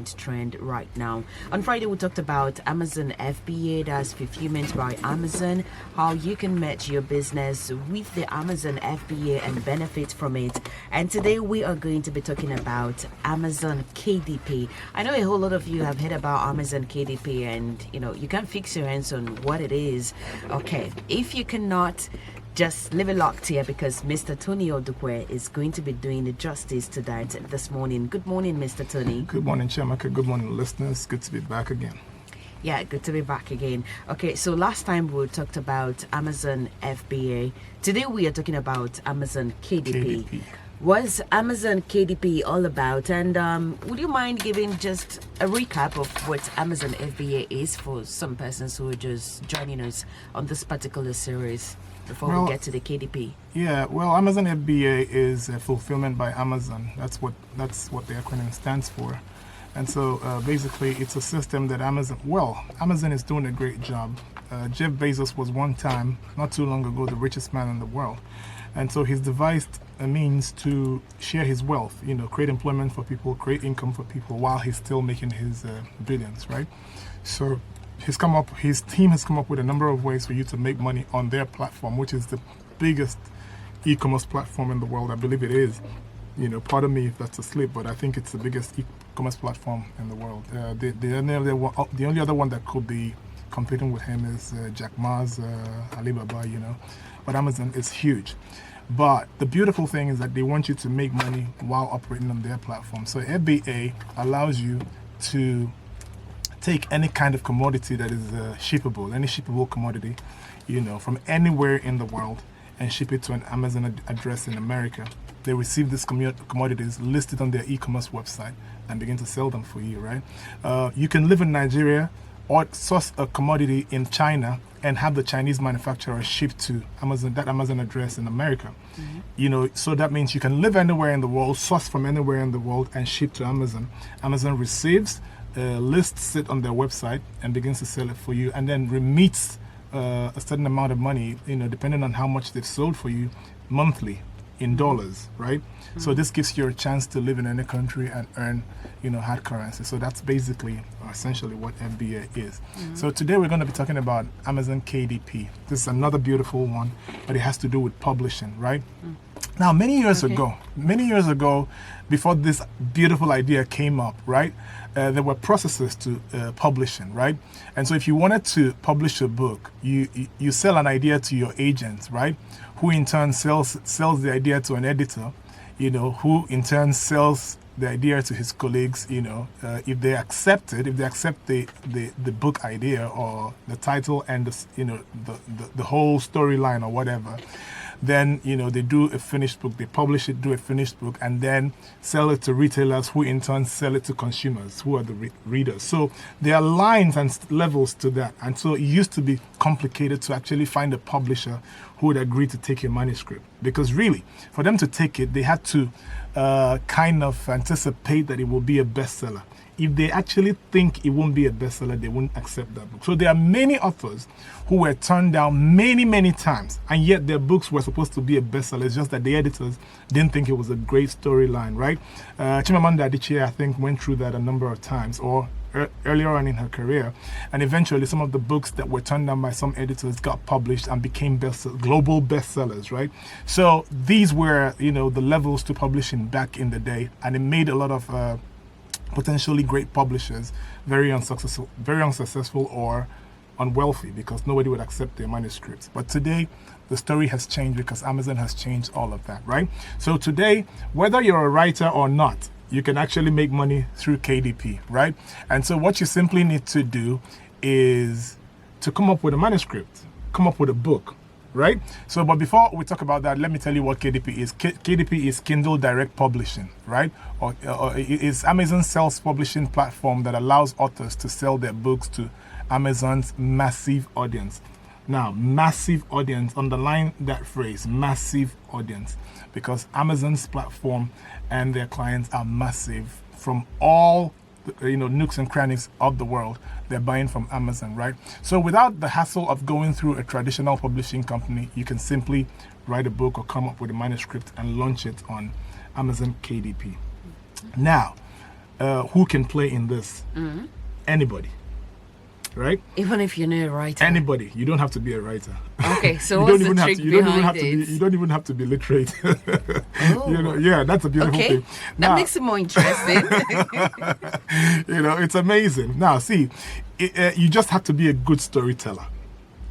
current trend right now. On Friday, we talked about Amazon FBA, that's fulfillment by Amazon, how you can match your business with the Amazon FBA and benefit from it. And today we are going to be talking about Amazon KDP. I know a whole lot of you have heard about Amazon KDP, and you can't fix your hands on what it is. Okay, if you cannot, just leave it locked here because Mr. Tony Odukwe is going to be doing the justice to that this morning. Good morning, Mr. Tony. Good morning, Chiamaka. Good morning, listeners. Good to be back again. Yeah, good to be back again. Okay, so last time we talked about Amazon FBA. Today we are talking about Amazon KDP. What's Amazon KDP all about? And would you mind giving just a recap of what Amazon FBA is for some persons who are just joining us on this particular series before we get to the KDP? Yeah, well, Amazon FBA is fulfillment by Amazon. That's what the acronym stands for. And so basically it's a system that Amazon is doing a great job. Jeff Bezos was one time, not too long ago, the richest man in the world. And so he's devised a means to share his wealth, create employment for people, create income for people while he's still making his billions, right? So his team has come up with a number of ways for you to make money on their platform, which is the biggest e-commerce platform in the world. I believe it is. Pardon me if that's a slip, but I think it's the biggest e-commerce platform in the world. The only other one that could be competing with him is Jack Ma's Alibaba, But Amazon is huge. But the beautiful thing is that they want you to make money while operating on their platform. So FBA allows you to take any kind of commodity that is shippable, any shippable commodity, from anywhere in the world, and ship it to an Amazon address in America. They receive these commodities listed on their e-commerce website and begin to sell them for you, right? You can live in Nigeria or source a commodity in China and have the Chinese manufacturer ship to that Amazon address in America. Mm-hmm. So that means you can live anywhere in the world, source from anywhere in the world, and ship to Amazon. Amazon receives, lists it on their website and begins to sell it for you, and then remits a certain amount of money, depending on how much they've sold for you monthly in dollars, right? Mm-hmm. So this gives you a chance to live in any country and earn, hard currency. So that's basically, essentially what FBA is. Mm-hmm. So today we're going to be talking about Amazon KDP. This is another beautiful one, but it has to do with publishing, right? Mm-hmm. Now, many years ago, before this beautiful idea came up, right, there were processes to publishing, right? And so if you wanted to publish a book, you sell an idea to your agent, right, who in turn sells the idea to an editor, who in turn sells the idea to his colleagues, if they accept the book idea or the title and the whole storyline or whatever, then they do a finished book, they publish it, do a finished book, and then sell it to retailers who in turn sell it to consumers who are the readers. So there are lines and levels to that, and so it used to be complicated to actually find a publisher who would agree to take your manuscript, because really for them to take it, they had to kind of anticipate that it will be a bestseller. If they actually think it won't be a bestseller, they won't accept that book. So there are many authors who were turned down many, many times, and yet their books were supposed to be a bestseller. It's just that the editors didn't think it was a great storyline, right? Chimamanda Adichie, I think, went through that a number of times, or earlier on in her career, and eventually some of the books that were turned down by some editors got published and became global bestsellers, right? So these were, the levels to publishing back in the day, and it made a lot of potentially great publishers very unsuccessful or unwealthy, because nobody would accept their manuscripts. But today, the story has changed because Amazon has changed all of that, right? So today, whether you're a writer or not, you can actually make money through KDP, right? And so what you simply need to do is to come up with a manuscript, come up with a book, right? So, but before we talk about that, let me tell you what KDP is. KDP is Kindle Direct Publishing, right? Or it's Amazon's self-publishing platform that allows authors to sell their books to Amazon's massive audience. Now, massive audience, underline that phrase, massive audience, because Amazon's platform and their clients are massive from all nooks and crannies of the world. They're buying from Amazon, right? So without the hassle of going through a traditional publishing company, you can simply write a book or come up with a manuscript and launch it on Amazon KDP. Now, who can play in this? Anybody. Right? Even if you're not a writer. Anybody. You don't have to be a writer. Okay, so what's the trick behind it? You don't even have to be literate. Oh. You know, yeah, that's a beautiful thing. That makes it more interesting. You know, it's amazing. Now, see, you just have to be a good storyteller.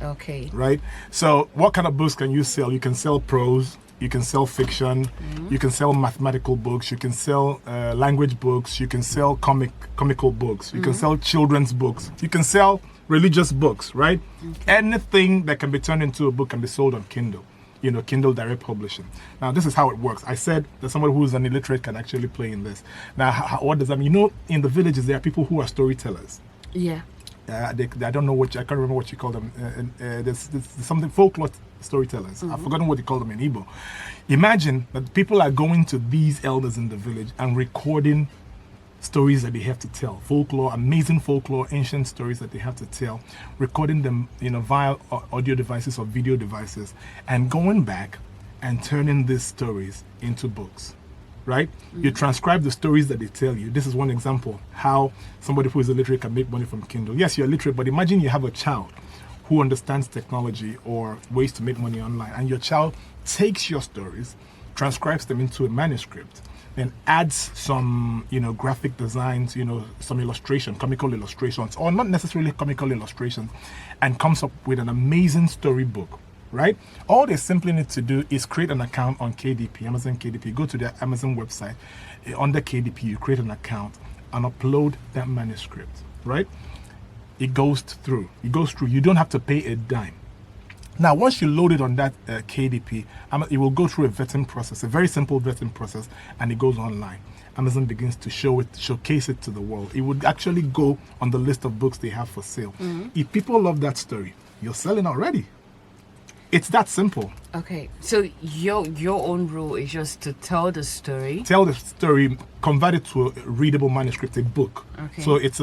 Okay. Right? So, what kind of books can you sell? You can sell prose. You can sell fiction. You can sell mathematical books. You can sell language books. You can sell comical books. You can sell children's books. You can sell religious books, right? Okay. Anything that can be turned into a book can be sold on Kindle. You know, Kindle Direct Publishing. Now, this is how it works. I said that somebody who's an illiterate can actually play in this. Now, what does that mean? You know, in the villages, there are people who are storytellers. Yeah. I don't know I can't remember what you call them. There's something, folklore storytellers. I've forgotten what you call them in Igbo. Imagine that people are going to these elders in the village and recording stories that they have to tell. Folklore, amazing folklore, ancient stories that they have to tell, recording them, you know, via audio devices or video devices, and going back and turning these stories into books. Right? You transcribe the stories that they tell you. This is one example how somebody who is illiterate can make money from Kindle. Yes, you're illiterate, but imagine you have a child who understands technology or ways to make money online, and your child takes your stories, transcribes them into a manuscript, and adds some, you know, graphic designs, you know, some illustration, comical illustrations, or not necessarily comical illustrations, and comes up with an amazing storybook. Right? All they simply need to do is create an account on KDP, Amazon KDP. Go to their Amazon website. Under KDP, you create an account and upload that manuscript. Right? It goes through. You don't have to pay a dime. Now, once you load it on that KDP, it will go through a vetting process, a very simple vetting process, and it goes online. Amazon begins to showcase it to the world. It would actually go on the list of books they have for sale. If people love that story, you're selling already. It's that simple. Okay, so your own rule is just to tell the story. Tell the story, convert it to a readable manuscript, a book. Okay. So it's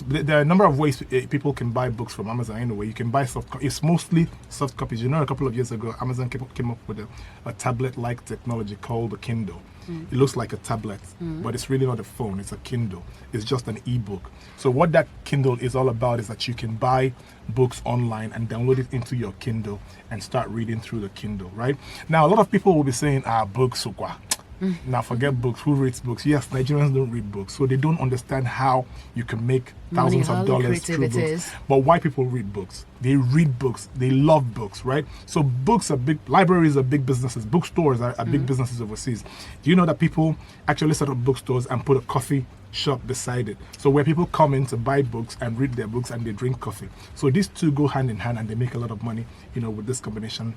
there are a number of ways people can buy books from Amazon anyway. You can buy it's mostly soft copies. You know, a couple of years ago, Amazon came up with a tablet-like technology called the Kindle. It looks like a tablet, but it's really not a phone. It's a Kindle. It's just an ebook. So what that Kindle is all about is that you can buy books online and download it into your Kindle and start reading through the Kindle, right? Now, a lot of people will be saying, books, now forget books. Who reads books? Yes, Nigerians don't read books, so they don't understand how you can make thousands of dollars through books. But why people read books? They read books. They love books, right? So books are big. Libraries are big businesses. Bookstores are big businesses overseas. Do you know that people actually set up bookstores and put a coffee shop beside it? So where people come in to buy books and read their books and they drink coffee. So these two go hand in hand and they make a lot of money, you know, with this combination,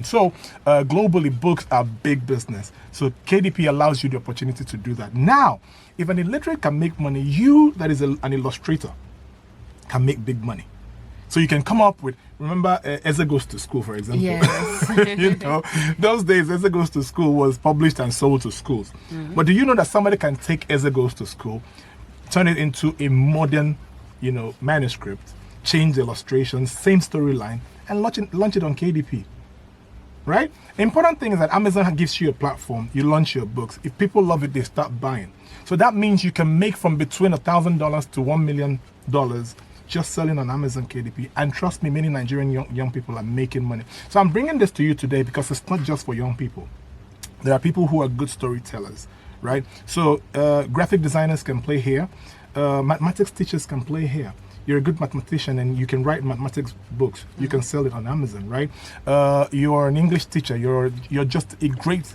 So globally, books are big business. So KDP allows you the opportunity to do that. Now, if an illiterate can make money, you that is an illustrator can make big money. So you can come up with, remember Eze Goes to School, for example. Yes. You know, those days Eze Goes to School was published and sold to schools. But do you know that somebody can take Eze Goes to School, turn it into a modern, you know, manuscript, change the illustrations, same storyline, and launch it on KDP? Right? The important thing is that Amazon gives you a platform, you launch your books. If people love it, they start buying. So that means you can make from between $1,000 to $1 million just selling on Amazon KDP. And trust me, many Nigerian young people are making money. So I'm bringing this to you today because it's not just for young people. There are people who are good storytellers, right? So graphic designers can play here. Mathematics teachers can play here. You're a good mathematician and you can write mathematics books. You can sell it on Amazon, right? You're an English teacher. You're just a great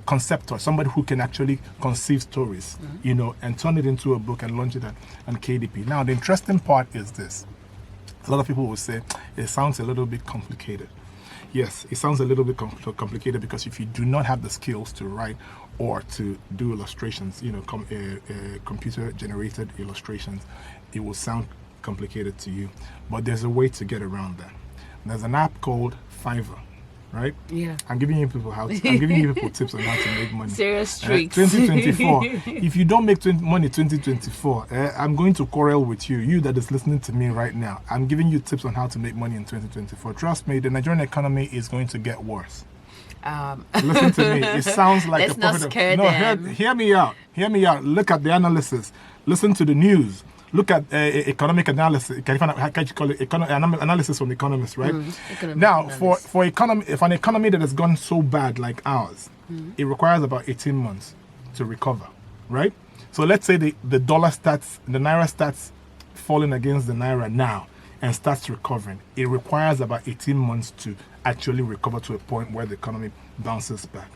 conceptor, somebody who can actually conceive stories, you know, and turn it into a book and launch it on KDP. Now, the interesting part is this. A lot of people will say, it sounds a little bit complicated. Yes, it sounds a little bit complicated because if you do not have the skills to write or to do illustrations, you know, computer-generated illustrations, it will sound complicated to you. But there's a way to get around that. There's an app called Fiverr. Right? Yeah. I'm giving you people tips on how to make money. Serious tricks. 2024. If you don't make money 2024, I'm going to quarrel with you. You that is listening to me right now. I'm giving you tips on how to make money in 2024. Trust me, the Nigerian economy is going to get worse. Listen to me. It sounds like Let's a not prophet. scare No, them. hear me out. Hear me out. Look at the analysis. Listen to the news. Look at economic analysis. Can you call it analysis from economists, right? Now, for economy, if an economy that has gone so bad like ours, it requires about 18 months to recover, right? So let's say the naira starts falling against the naira now and starts recovering. It requires about 18 months to actually recover to a point where the economy bounces back.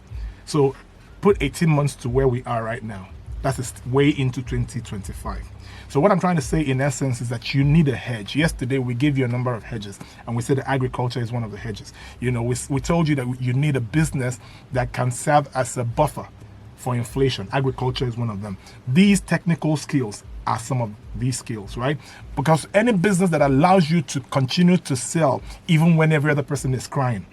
So put 18 months to where we are right now. That's way into 2025. So what I'm trying to say in essence is that you need a hedge. Yesterday we gave you a number of hedges and we said that agriculture is one of the hedges. You know, we told you that you need a business that can serve as a buffer for inflation. Agriculture is one of them. These technical skills are some of these skills, right? Because any business that allows you to continue to sell even when every other person is crying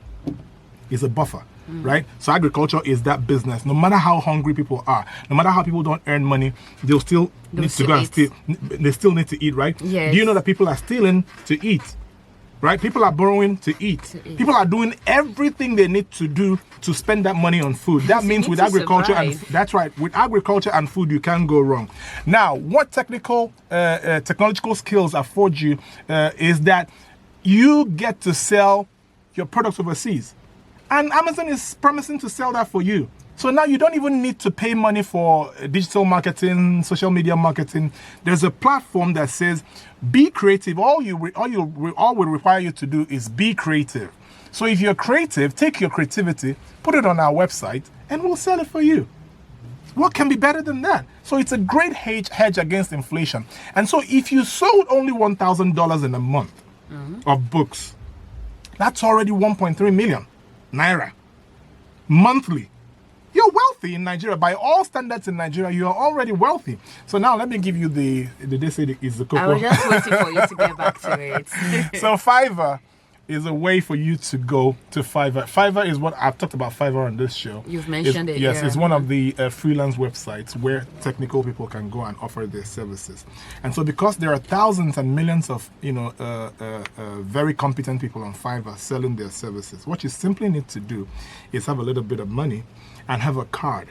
is a buffer. Right? So agriculture is that business. No matter how hungry people are, no matter how people don't earn money, they'll still need to go and steal. They still need to eat, right? Yes. Do you know that people are stealing to eat? Right? People are borrowing to eat. People are doing everything they need to do to spend that money on food. That means with agriculture that's right. With agriculture and food, you can't go wrong. Now, what technological skills afford you is that you get to sell your products overseas. And Amazon is promising to sell that for you. So now you don't even need to pay money for digital marketing, social media marketing. There's a platform that says, be creative. All we require you to do is be creative. So if you're creative, take your creativity, put it on our website, and we'll sell it for you. What can be better than that? So it's a great hedge against inflation. And so if you sold only $1,000 in a month of books, that's already 1.3 million naira monthly. You're wealthy in Nigeria. By all standards in Nigeria, you are already wealthy. So now let me give you did they say is the cocoa? I was just waiting for you to get back to it. So Fiverr is a way for you to go to Fiverr. Fiverr is what I've talked about Fiverr on this show. You've mentioned it. Yes, it's one of the freelance websites where technical people can go and offer their services. And so because there are thousands and millions of very competent people on Fiverr selling their services, what you simply need to do is have a little bit of money and have a card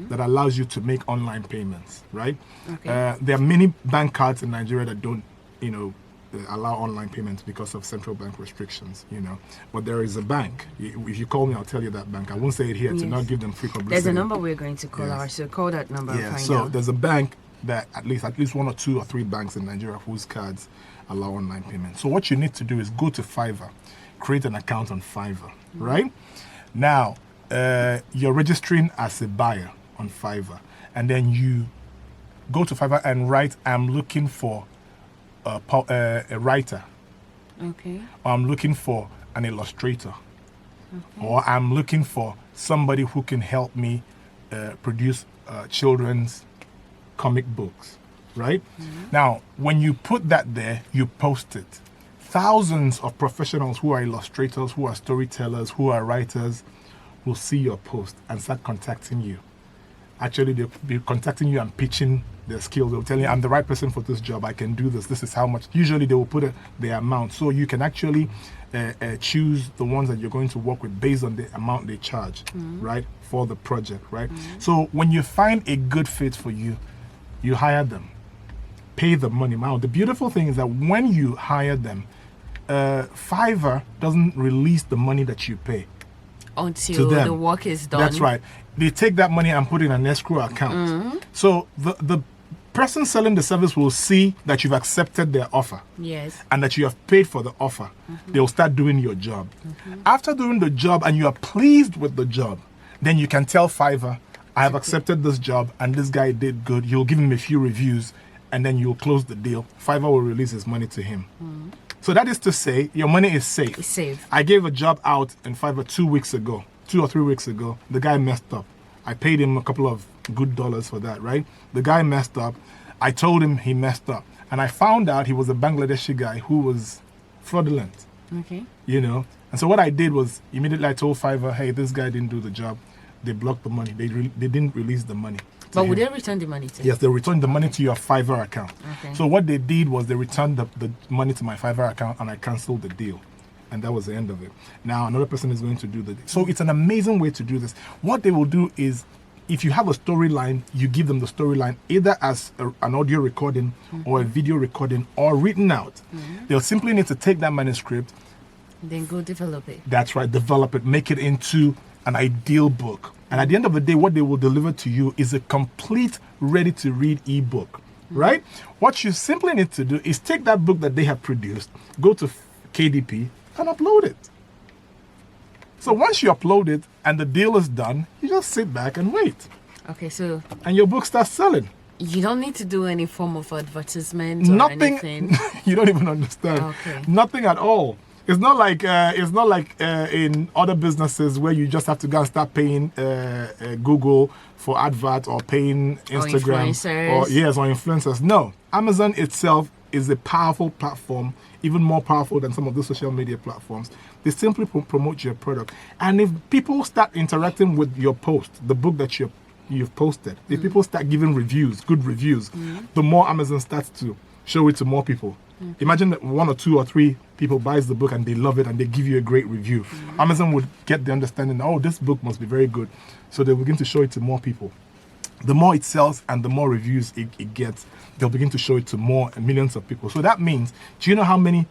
that allows you to make online payments, right? Okay. There are many bank cards in Nigeria that don't, allow online payments because of central bank restrictions, But there is a bank. If you call me, I'll tell you that bank. I won't say it here to not give them free publicity. There's a number we're going to call out, so call that number and find so out. there's a bank that at least one or two or three banks in Nigeria whose cards allow online payments. So what you need to do is go to Fiverr, create an account on Fiverr, right? Now, you're registering as a buyer on Fiverr, and then you go to Fiverr and write, I'm looking for a writer. Okay. Or I'm looking for an illustrator. Okay. Or I'm looking for somebody who can help me produce children's comic books, right? Now, when you put that there, you post it. Thousands of professionals who are illustrators, who are storytellers, who are writers will see your post and start contacting you. Actually, they'll be contacting you and pitching their skills. They'll tell you, I'm the right person for this job. I can do this. This is how much. Usually, they will put the amount. So you can actually choose the ones that you're going to work with based on the amount they charge, right, for the project, right? So when you find a good fit for you, you hire them, pay the money. Now, the beautiful thing is that when you hire them, Fiverr doesn't release the money that you pay until the work is done. That's right. They take that money and put it in an escrow account. So the person selling the service will see that you've accepted their offer. Yes. And that you have paid for the offer. They'll start doing your job. After doing the job and you are pleased with the job, then you can tell Fiverr, I have accepted this job and this guy did good. You'll give him a few reviews and then you'll close the deal. Fiverr will release his money to him. So that is to say, your money is safe. It's safe. I gave a job out in Fiverr 2 or 3 weeks ago. The guy messed up. I paid him a couple of good dollars for that, right? The guy messed up. I told him he messed up. And I found out he was a Bangladeshi guy who was fraudulent. Okay. And so what I did was immediately I told Fiverr, hey, this guy didn't do the job. They blocked the money. They didn't release the money. But would they return the money to you? Yes, they returned the money to your Fiverr account. Okay. So what they did was they returned the money to my Fiverr account and I canceled the deal. and that was the end of it. Now another person is going to do the. So it's an amazing way to do this. What they will do is, if you have a storyline, you give them the storyline either as an audio recording or a video recording or written out. They'll simply need to take that manuscript. Then go develop it. That's right, develop it, make it into an ideal book. And at the end of the day, what they will deliver to you is a complete, ready-to-read ebook, right? What you simply need to do is take that book that they have produced, go to KDP, and upload it. So once you upload it and the deal is done, you just sit back and wait. Okay, so And your book starts selling. you don't need to do any form of advertisement or Nothing. anything. You don't even understand. Okay. Nothing at all. It's not like in other businesses where you just have to go and start paying Google for adverts or paying Instagram influencers. or influencers. No, Amazon itself is a powerful platform, even more powerful than some of the social media platforms. They simply promote your product, and if people start interacting with your post, the book that you've posted, if people start giving reviews, good reviews, the more Amazon starts to show it to more people. Imagine that 1 or 2 or 3 people buys the book and they love it and they give you a great review. Amazon would get the understanding, oh, this book must be very good. So they begin to show it to more people. The more it sells and the more reviews it gets, they'll begin to show it to more millions of people. So that means, do you know how many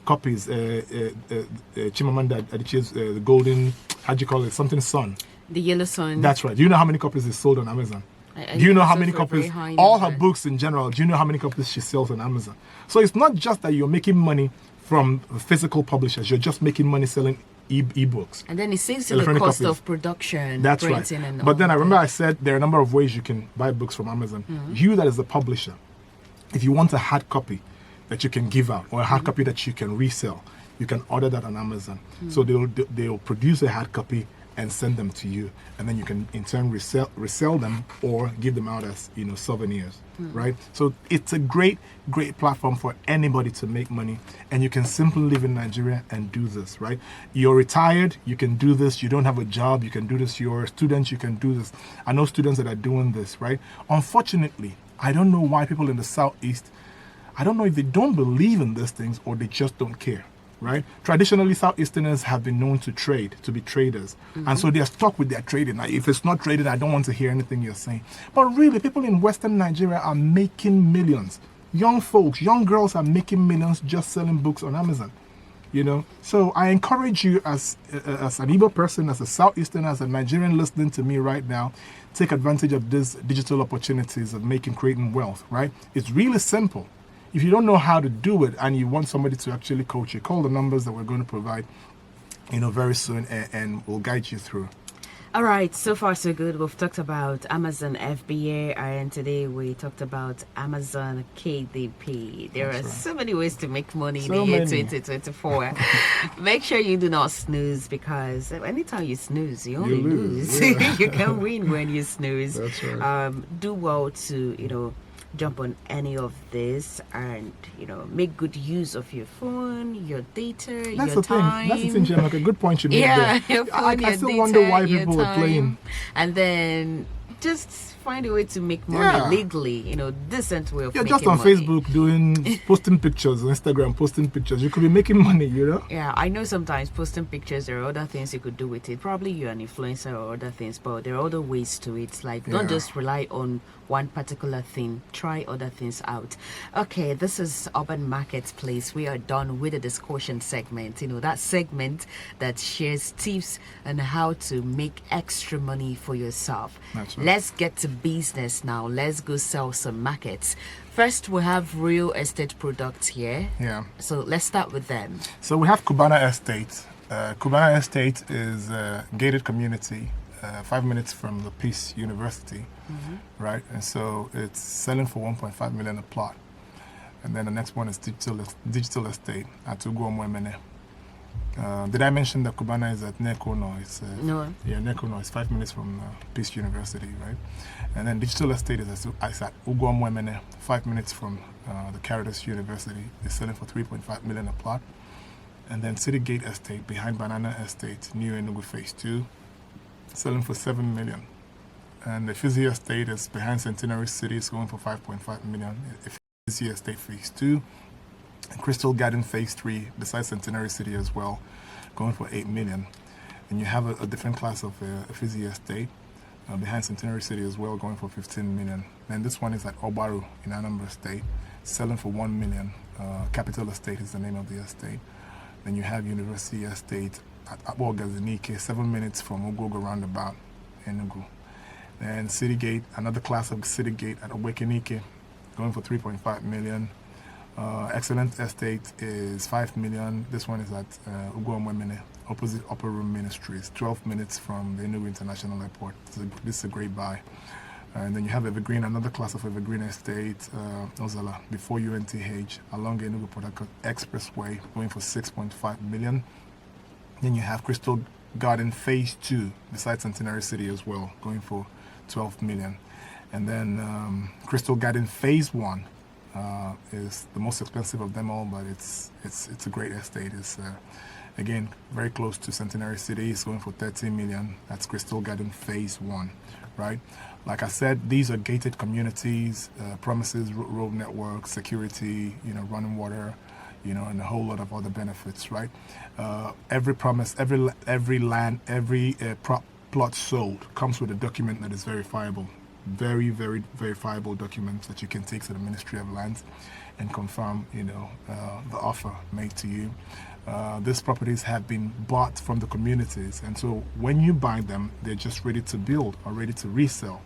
copies Chimamanda Adichie's the golden, how do you call it, something sun? The Yellow Sun. That's right. Do you know how many copies is sold on Amazon? Do you know how many copies, all her books in general, do you know how many copies she sells on Amazon? So it's not just that you're making money from physical publishers, you're just making money selling ebooks. And then it saves you the cost of production. That's right. But then I remember I said there are a number of ways you can buy books from Amazon. You that is the publisher, if you want a hard copy that you can give out or a hard copy that you can resell, you can order that on Amazon. So they'll produce a hard copy and send them to you, and then you can in turn resell them or give them out as souvenirs, right? So it's a great platform for anybody to make money, and you can simply live in Nigeria and do this, right? You're retired, you can do this. You don't have a job, you can do this. You're a student, you can do this. I know students that are doing this, right? Unfortunately, I don't know why people in the Southeast, I don't know if they don't believe in these things or they just don't care. Right? Traditionally, Southeasterners have been known to trade, to be traders. And so they're stuck with their trading. Like, if it's not trading, I don't want to hear anything you're saying. But really, people in Western Nigeria are making millions. Young folks, young girls are making millions just selling books on Amazon. So I encourage you as an Igbo person, as a Southeasterner, as a Nigerian listening to me right now, take advantage of these digital opportunities of creating wealth, right? It's really simple. If you don't know how to do it and you want somebody to actually coach you, call the numbers that we're going to provide, very soon, and we'll guide you through. All right, so far so good. We've talked about Amazon FBA, and today we talked about Amazon KDP. There are so many ways to make money in the year 2024. Make sure you do not snooze, because anytime you snooze, you only lose. Yeah. You can win when you snooze. That's right. Do well to, jump on any of this and make good use of your phone, your data, your time. That's the thing, Jen. A good point you made there. Your phone, I still wonder why people are playing. And then just find a way to make money legally, decent way of making money. You're just on Facebook posting pictures, on Instagram posting pictures. You could be making money, Yeah, I know sometimes posting pictures, there are other things you could do with it. Probably you're an influencer or other things, but there are other ways to it. Like, don't just rely on one particular thing. Try other things out. Okay, this is Urban Marketplace. We are done with the discussion segment. That segment that shares tips on how to make extra money for yourself. That's right. Let's get to business now. Let's go sell some markets. First, we have real estate products here. Yeah. So let's start with them. So we have Cubana Estate. Cubana Estate is a gated community, 5 minutes from the Peace University, right? And so it's selling for 1.5 million a plot. And then the next one is digital estate at Ugwuomwemene. Did I mention that Cubana is at Nekono? No. Yeah, Nekono is 5 minutes from Peace University, right? And then digital estate is at Ugwuomwemene, 5 minutes from the Caritas University. They're selling for 3.5 million a plot. And then City Gate Estate behind Banana Estate, New Enugu Phase 2, selling for 7 million. And the Fizzy Estate is behind Centenary City, it's going for 5.5 million. Fizzy Estate Phase 2. Crystal Garden Phase 3 beside Centenary City as well, going for 8 million. And you have a different class of Fizzy Estate behind Centenary City as well, going for 15 million. Then this one is at Obaru in Anambra State, selling for 1 million. Capital Estate is the name of the estate. Then you have University Estate at Abogazanike, 7 minutes from Ogogo Roundabout, Enugu. Then City Gate, another class of City Gate at Owekenike, going for 3.5 million. Excellent Estate is 5 million. This one is at Ugwemene, opposite Upper Room Ministries, 12 minutes from the Enugu International Airport. This is a great buy. And then you have Evergreen, another class of Evergreen Estate, Ozala, before UNTH, along the Enugu Port Harcourt Expressway, going for 6.5 million. Then you have Crystal Garden Phase 2, beside Centenary City as well, going for 12 million. And then Crystal Garden Phase 1 is the most expensive of them all, but it's a great estate. It's again very close to Centenary City. It's going for 13 million. That's Crystal Garden Phase 1, right? Like I said, these are gated communities, promises, road network, security, running water, and a whole lot of other benefits, right? Every promise, every land, every plot sold comes with a document that is verifiable. Very, very verifiable documents that you can take to the Ministry of Lands and confirm, the offer made to you. These properties have been bought from the communities, and so when you buy them, they're just ready to build or ready to resell.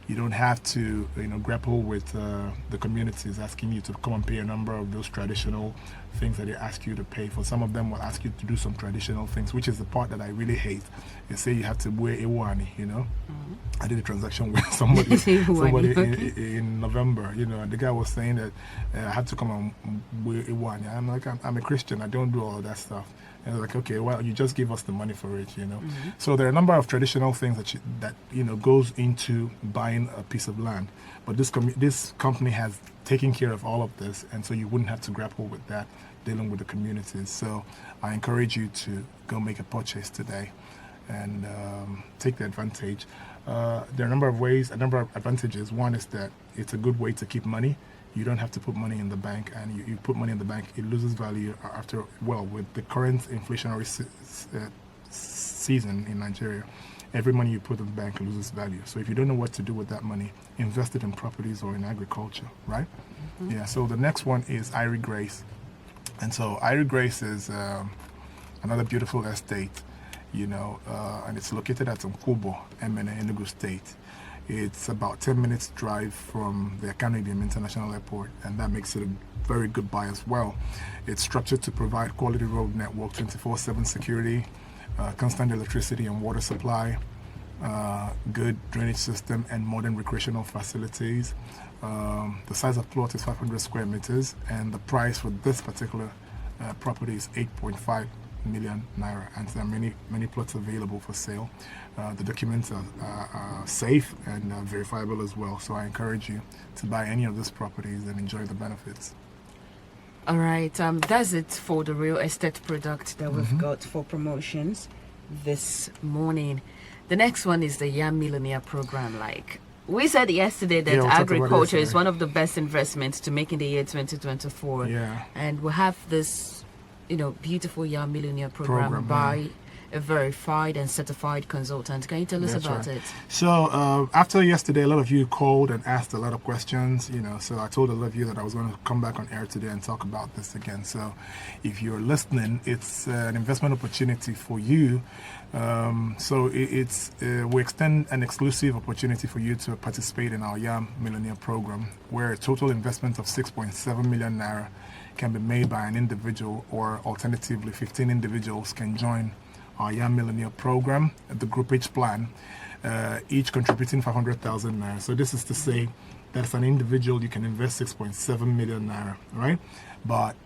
You don't have to, grapple with the communities asking you to come and pay a number of those traditional things that they ask you to pay for. Some of them will ask you to do some traditional things, which is the part that I really hate. They say you have to wear Iwani, Mm-hmm. I did a transaction with somebody in November, and the guy was saying that I had to come and wear Iwani. I'm like, I'm a Christian, I don't do all of that stuff. And they're like, okay, well, you just give us the money for it, Mm-hmm. So there are a number of traditional things that goes into buying a piece of land. But this company has taken care of all of this, and so you wouldn't have to grapple with that dealing with the communities. So I encourage you to go make a purchase today and take the advantage. There are a number of advantages. One is that it's a good way to keep money. You don't have to put money in the bank, and you put money in the bank, it loses value with the current inflationary season in Nigeria. Every money you put in the bank loses value. So if you don't know what to do with that money, invest it in properties or in agriculture, right? Mm-hmm. Yeah, so the next one is Irie Grace. And so Irie Grace is another beautiful estate, and it's located at Nkubo, Emene, Enugu State. It's about 10 minutes drive from the Akano Ibiam International Airport, and that makes it a very good buy as well. It's structured to provide quality road network, 24/7 security, constant electricity and water supply, good drainage system, and modern recreational facilities. The size of plot is 500 square meters, and the price for this particular property is 8.5 million naira, and there are many plots available for sale. The documents are safe and verifiable as well, so I encourage you to buy any of these properties and enjoy the benefits. All right, that's it for the real estate product that we've got for promotions this morning. The next one is the Young Millionaire Program. Like we said yesterday that agriculture is one of the best investments to make in the year 2024. Yeah. And we have this, beautiful Young Millionaire Program by a verified and certified consultant. Can you tell us about it? So after yesterday, a lot of you called and asked a lot of questions, so I told a lot of you that I was going to come back on air today and talk about this again. So if you're listening, it's an investment opportunity for you. We extend an exclusive opportunity for you to participate in our Young Millionaire Program, where a total investment of 6.7 million naira can be made by an individual, or alternatively 15 individuals can join our Young Millionaire Program, the Group H plan, each contributing 500,000 naira. So this is to say that as an individual, you can invest 6.7 million naira, right? But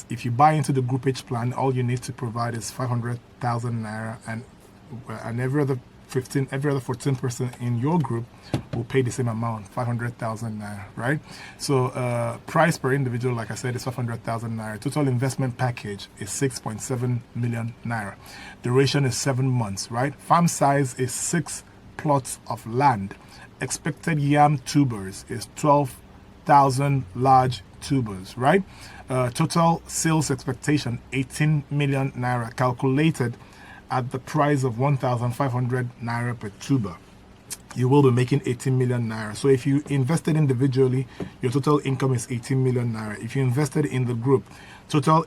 if you buy into the Group H plan, all you need to provide is 500,000 naira, and every other 14% in your group will pay the same amount, 500,000 naira, right? So price per individual, like I said, is 500,000 naira. Total investment package is 6.7 million naira. Duration is 7 months, right? Farm size is 6 plots of land. Expected yam tubers is 12 200,000 large tubers, right? Total sales expectation 18 million naira, calculated at the price of 1,500 naira per tuber. You will be making 18 million naira. So if you invested individually, your total income is 18 million naira. If you invested in the group, total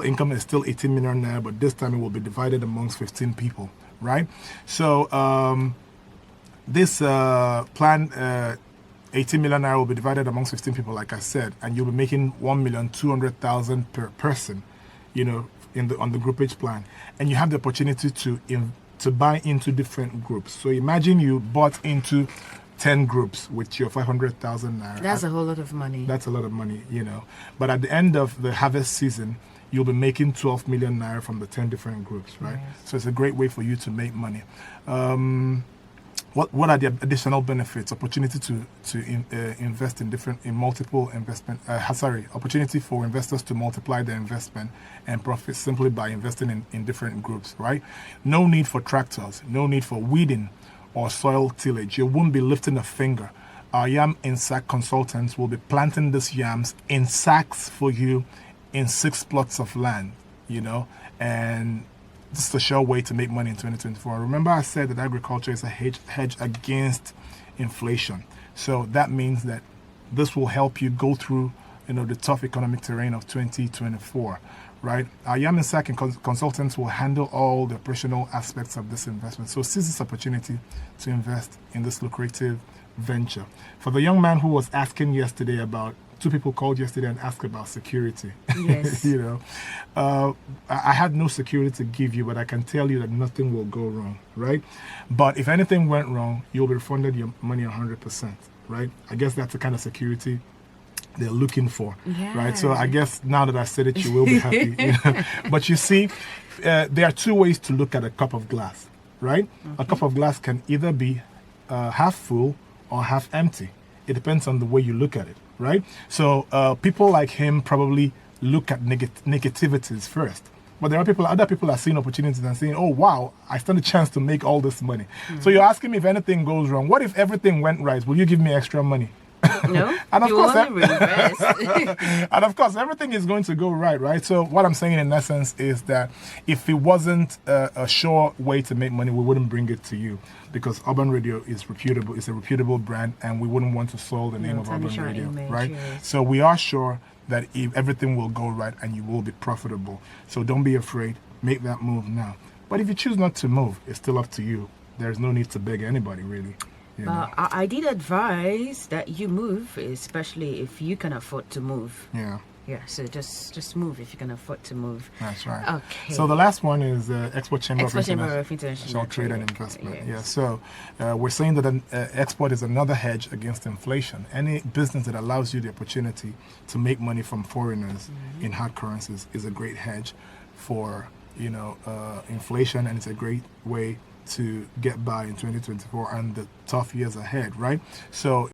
income is still 18 million naira, but this time it will be divided amongst 15 people, right? So this plan, 18 million naira will be divided amongst 15 people, like I said, and you'll be making 1,200,000 per person, on the groupage plan, and you have the opportunity to buy into different groups. So imagine you bought into 10 groups with your 500,000 naira. That's a whole lot of money. That's a lot of money, But at the end of the harvest season, you'll be making 12 million naira from the 10 different groups, right? Yes. So it's a great way for you to make money. What are the additional benefits? Opportunity to invest in multiple investment. Opportunity for investors to multiply their investment and profit simply by investing in different groups, right? No need for tractors, no need for weeding or soil tillage. You won't be lifting a finger. Our yam in sack consultants will be planting these yams in sacks for you in 6 plots of land, and this is a sure way to make money in 2024. Remember, I said that agriculture is a hedge against inflation. So that means that this will help you go through, the tough economic terrain of 2024, right? Our Yam and Sack consultants will handle all the operational aspects of this investment. So seize this opportunity to invest in this lucrative venture. For the young man who was asking yesterday about, 2 people called yesterday and asked about security. Yes. I had no security to give you, but I can tell you that nothing will go wrong, right? But if anything went wrong, you'll be refunded your money 100%, right? I guess that's the kind of security they're looking for, right? So I guess now that I said it, you will be happy. But you see, there are 2 ways to look at a cup of glass, right? A cup of glass can either be half full or half empty. It depends on the way you look at it, right? So people like him probably look at negativities first. But there are other people are seeing opportunities and saying, oh, wow, I stand a chance to make all this money. So you're asking me if anything goes wrong. What if everything went right? Will you give me extra money? No, and of course, reinvest. And of course, everything is going to go right? So what I'm saying in essence is that if it wasn't a sure way to make money, we wouldn't bring it to you, because Urban Radio is reputable. It's a reputable brand, and we wouldn't want to soil the name of Urban Radio, right? Yes. So we are sure that everything will go right and you will be profitable. So don't be afraid. Make that move now. But if you choose not to move, it's still up to you. There's no need to beg anybody, really. But I did advise that you move, especially if you can afford to move. Yeah, so just move if you can afford to move. That's right. Okay. So the last one is Export Chamber of International Trade and Investment. Yes. Yeah. So we're saying that export is another hedge against inflation. Any business that allows you the opportunity to make money from foreigners in hard currencies is a great hedge for inflation, and it's a great way to get by in 2024 and the tough years ahead, right? So